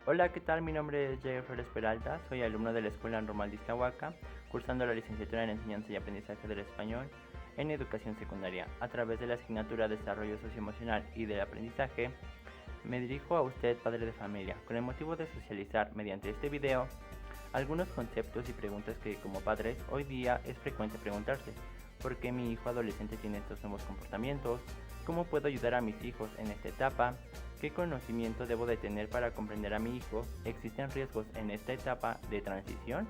Hola, ¿qué tal? Mi nombre es Jeffer Peralta, soy alumno de la Escuela Normal de Iztahuaca, cursando la licenciatura en Enseñanza y Aprendizaje del Español en Educación Secundaria. A través de la asignatura Desarrollo Socioemocional y del Aprendizaje, me dirijo a usted, padre de familia, con el motivo de socializar mediante este video algunos conceptos y preguntas que como padres hoy día es frecuente preguntarse. ¿Por qué mi hijo adolescente tiene estos nuevos comportamientos? ¿Cómo puedo ayudar a mis hijos en esta etapa? ¿Qué conocimiento debo de tener para comprender a mi hijo? ¿Existen riesgos en esta etapa de transición?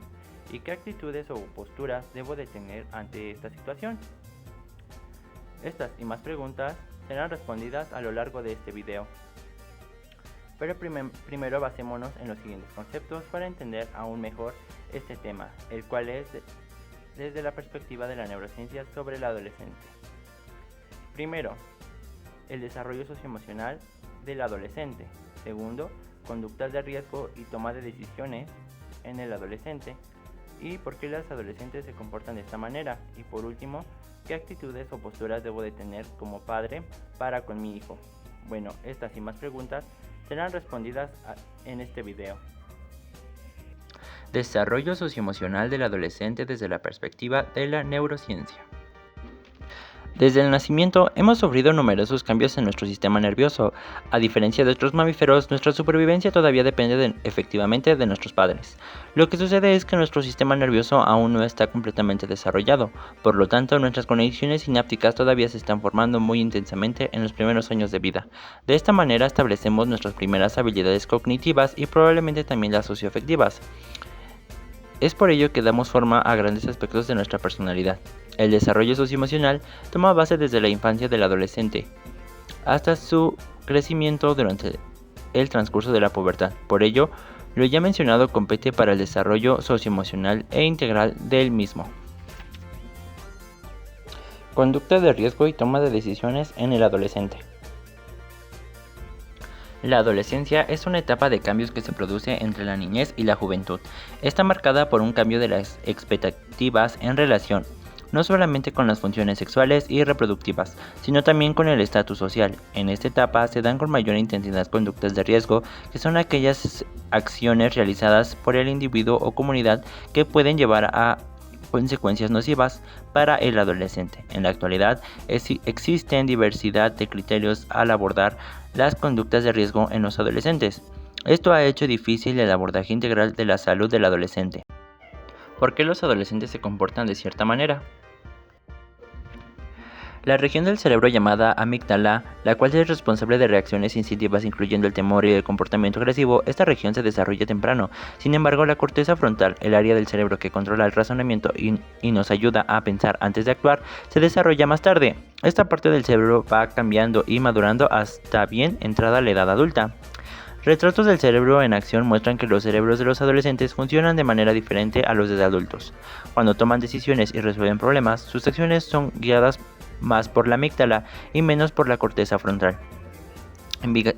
¿Y qué actitudes o posturas debo de tener ante esta situación? Estas y más preguntas serán respondidas a lo largo de este video. Pero primero basémonos en los siguientes conceptos para entender aún mejor este tema, el cual es desde la perspectiva de la neurociencia sobre el adolescente. Primero, el desarrollo socioemocional del adolescente. Segundo, conductas de riesgo y toma de decisiones en el adolescente. Y por qué los adolescentes se comportan de esta manera. Y por último, qué actitudes o posturas debo de tener como padre para con mi hijo. Bueno, estas y más preguntas serán respondidas en este video. Desarrollo socioemocional del adolescente desde la perspectiva de la neurociencia. Desde el nacimiento hemos sufrido numerosos cambios en nuestro sistema nervioso. A diferencia de otros mamíferos, nuestra supervivencia todavía depende efectivamente de nuestros padres. Lo que sucede es que nuestro sistema nervioso aún no está completamente desarrollado, por lo tanto nuestras conexiones sinápticas todavía se están formando muy intensamente en los primeros años de vida. De esta manera establecemos nuestras primeras habilidades cognitivas y probablemente también las socioafectivas. Es por ello que damos forma a grandes aspectos de nuestra personalidad. El desarrollo socioemocional toma base desde la infancia del adolescente hasta su crecimiento durante el transcurso de la pubertad. Por ello, lo ya mencionado compete para el desarrollo socioemocional e integral del mismo. Conducta de riesgo y toma de decisiones en el adolescente. La adolescencia es una etapa de cambios que se produce entre la niñez y la juventud. Está marcada por un cambio de las expectativas en relación, no solamente con las funciones sexuales y reproductivas, sino también con el estatus social. En esta etapa se dan con mayor intensidad conductas de riesgo, que son aquellas acciones realizadas por el individuo o comunidad que pueden llevar a consecuencias nocivas para el adolescente. En la actualidad existen diversidad de criterios al abordar las conductas de riesgo en los adolescentes. Esto ha hecho difícil el abordaje integral de la salud del adolescente. ¿Por qué los adolescentes se comportan de cierta manera? La región del cerebro llamada amígdala, la cual es responsable de reacciones instintivas incluyendo el temor y el comportamiento agresivo, esta región se desarrolla temprano. Sin embargo, la corteza frontal, el área del cerebro que controla el razonamiento y nos ayuda a pensar antes de actuar, se desarrolla más tarde. Esta parte del cerebro va cambiando y madurando hasta bien entrada la edad adulta. Retratos del cerebro en acción muestran que los cerebros de los adolescentes funcionan de manera diferente a los de adultos. Cuando toman decisiones y resuelven problemas, sus acciones son guiadas más por la amígdala y menos por la corteza frontal.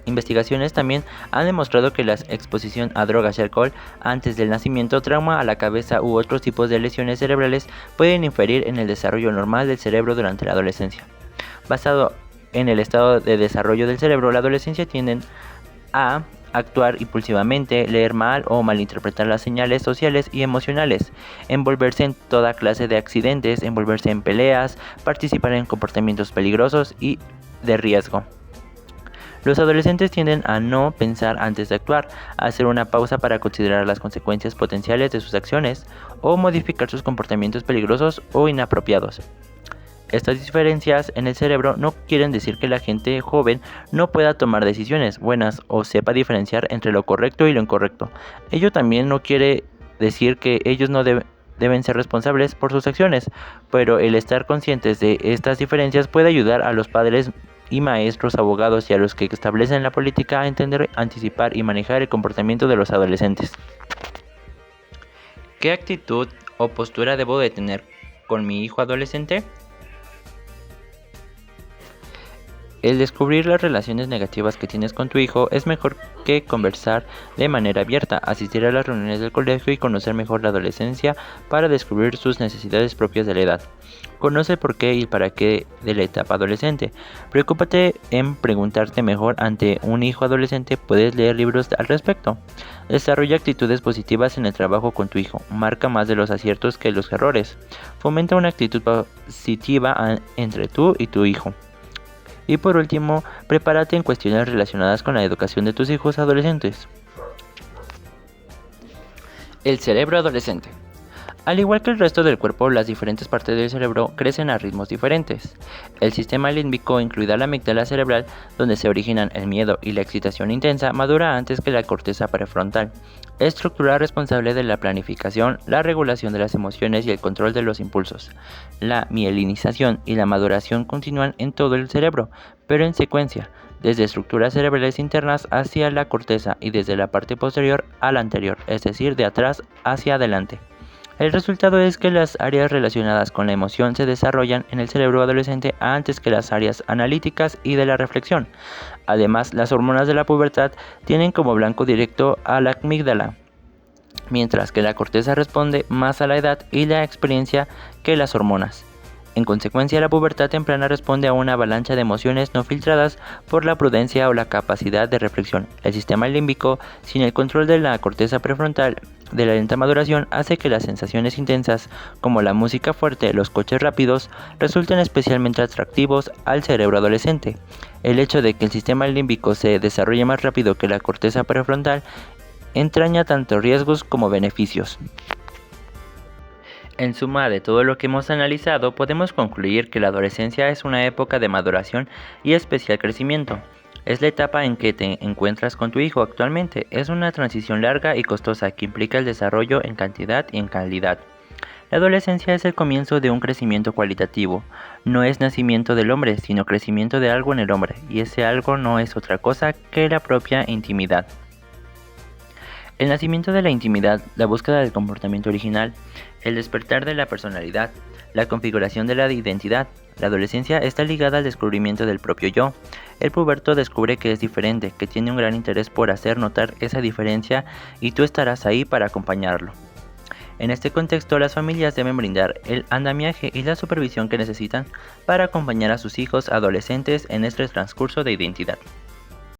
Investigaciones también han demostrado que la exposición a drogas y alcohol antes del nacimiento, trauma a la cabeza u otros tipos de lesiones cerebrales pueden inferir en el desarrollo normal del cerebro durante la adolescencia. Basado en el estado de desarrollo del cerebro, la adolescencia tienden a actuar impulsivamente, leer mal o malinterpretar las señales sociales y emocionales, envolverse en toda clase de accidentes, envolverse en peleas, participar en comportamientos peligrosos y de riesgo. Los adolescentes tienden a no pensar antes de actuar, a hacer una pausa para considerar las consecuencias potenciales de sus acciones o modificar sus comportamientos peligrosos o inapropiados. Estas diferencias en el cerebro no quieren decir que la gente joven no pueda tomar decisiones buenas o sepa diferenciar entre lo correcto y lo incorrecto. Ello también no quiere decir que ellos no deben ser responsables por sus acciones, pero el estar conscientes de estas diferencias puede ayudar a los padres y maestros, abogados y a los que establecen la política a entender, anticipar y manejar el comportamiento de los adolescentes. ¿Qué actitud o postura debo de tener con mi hijo adolescente? El descubrir las relaciones negativas que tienes con tu hijo es mejor que conversar de manera abierta, asistir a las reuniones del colegio y conocer mejor la adolescencia para descubrir sus necesidades propias de la edad. Conoce el por qué y el para qué de la etapa adolescente. Preocúpate en preguntarte mejor ante un hijo adolescente. Puedes leer libros al respecto. Desarrolla actitudes positivas en el trabajo con tu hijo. Marca más de los aciertos que los errores. Fomenta una actitud positiva entre tú y tu hijo. Y por último, prepárate en cuestiones relacionadas con la educación de tus hijos adolescentes. El cerebro adolescente. Al igual que el resto del cuerpo, las diferentes partes del cerebro crecen a ritmos diferentes. El sistema límbico, incluida la amígdala cerebral, donde se originan el miedo y la excitación intensa, madura antes que la corteza prefrontal, estructura responsable de la planificación, la regulación de las emociones y el control de los impulsos. La mielinización y la maduración continúan en todo el cerebro, pero en secuencia, desde estructuras cerebrales internas hacia la corteza y desde la parte posterior a la anterior, es decir, de atrás hacia adelante. El resultado es que las áreas relacionadas con la emoción se desarrollan en el cerebro adolescente antes que las áreas analíticas y de la reflexión. Además, las hormonas de la pubertad tienen como blanco directo a la amígdala, mientras que la corteza responde más a la edad y la experiencia que las hormonas. En consecuencia, la pubertad temprana responde a una avalancha de emociones no filtradas por la prudencia o la capacidad de reflexión. El sistema límbico, sin el control de la corteza prefrontal de la lenta maduración, hace que las sensaciones intensas, como la música fuerte, los coches rápidos, resulten especialmente atractivos al cerebro adolescente. El hecho de que el sistema límbico se desarrolle más rápido que la corteza prefrontal entraña tanto riesgos como beneficios. En suma de todo lo que hemos analizado, podemos concluir que la adolescencia es una época de maduración y especial crecimiento. Es la etapa en que te encuentras con tu hijo actualmente. Es una transición larga y costosa que implica el desarrollo en cantidad y en calidad. La adolescencia es el comienzo de un crecimiento cualitativo. No es nacimiento del hombre, sino crecimiento de algo en el hombre, y ese algo no es otra cosa que la propia intimidad. El nacimiento de la intimidad, la búsqueda del comportamiento original, el despertar de la personalidad, la configuración de la identidad. La adolescencia está ligada al descubrimiento del propio yo. El puberto descubre que es diferente, que tiene un gran interés por hacer notar esa diferencia y tú estarás ahí para acompañarlo. En este contexto, las familias deben brindar el andamiaje y la supervisión que necesitan para acompañar a sus hijos adolescentes en este transcurso de identidad.